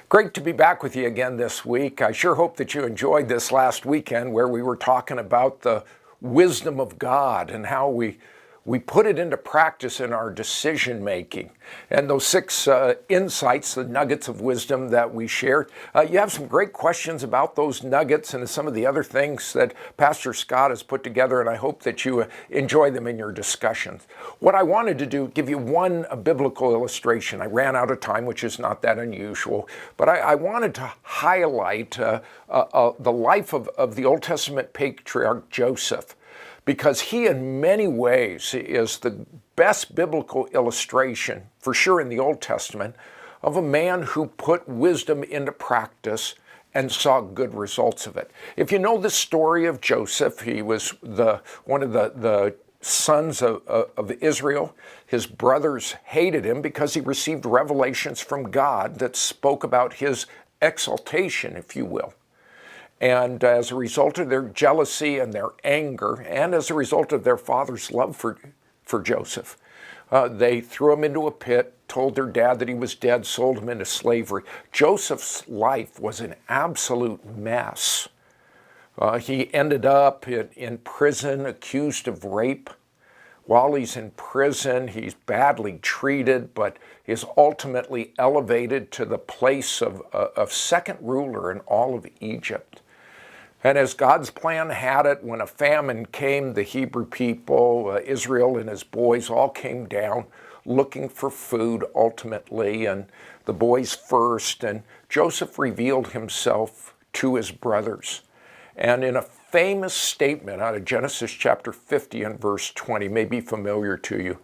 Great to be back with you again this week. I sure hope that you enjoyed this last weekend where we were talking about the wisdom of God and how we put it into practice in our decision making. And those six insights, the nuggets of wisdom that we shared, you have some great questions about those nuggets and some of the other things that Pastor Scott has put together, and I hope that you enjoy them in your discussions. What I wanted to do, give you one biblical illustration. I ran out of time, which is not that unusual, but I wanted to highlight the life of the Old Testament patriarch Joseph, because he in many ways is the best biblical illustration, for sure in the Old Testament, of a man who put wisdom into practice and saw good results of it. If you know the story of Joseph, he was one of the sons of Israel. His brothers hated him because he received revelations from God that spoke about his exaltation, if you will. And as a result of their jealousy and their anger, and as a result of their father's love for Joseph, they threw him into a pit, told their dad that he was dead, sold him into slavery. Joseph's life was an absolute mess. He ended up in prison, accused of rape. While he's in prison, he's badly treated, but is ultimately elevated to the place of second ruler in all of Egypt. And as God's plan had it, when a famine came, the Hebrew people, Israel and his boys, all came down looking for food ultimately, and the boys first. And Joseph revealed himself to his brothers. And in a famous statement out of Genesis chapter 50 and verse 20, may be familiar to you,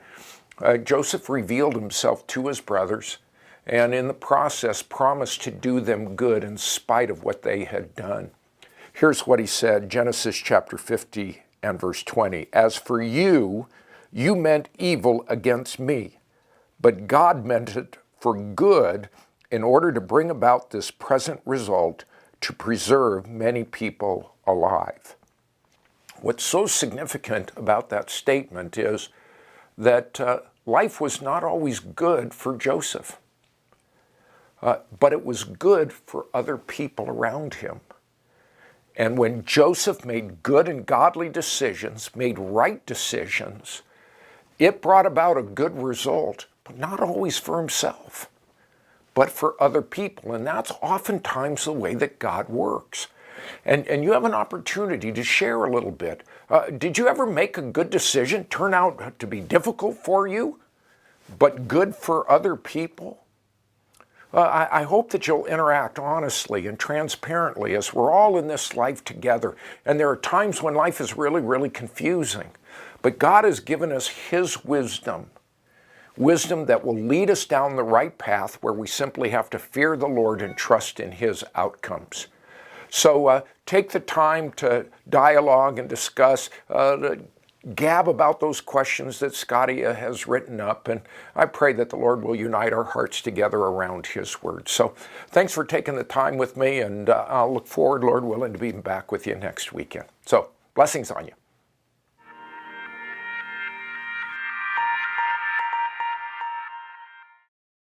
Joseph revealed himself to his brothers, and in the process promised to do them good in spite of what they had done. Here's what he said, Genesis chapter 50 and verse 20. As for you, you meant evil against me, but God meant it for good in order to bring about this present result to preserve many people alive. What's so significant about that statement is that life was not always good for Joseph, but it was good for other people around him. And when Joseph made good and godly decisions, made right decisions, it brought about a good result, but not always for himself, but for other people. And that's oftentimes the way that God works. And you have an opportunity to share a little bit. Did you ever make a good decision, turn out to be difficult for you, but good for other people? I hope that you'll interact honestly and transparently as we're all in this life together. And there are times when life is really, really confusing. But God has given us His wisdom that will lead us down the right path where we simply have to fear the Lord and trust in His outcomes. So take the time to dialogue and discuss, gab about those questions that Scotty has written up, and I pray that the Lord will unite our hearts together around His Word. So thanks for taking the time with me, and I'll look forward, Lord willing, to being back with you next weekend. So blessings on you.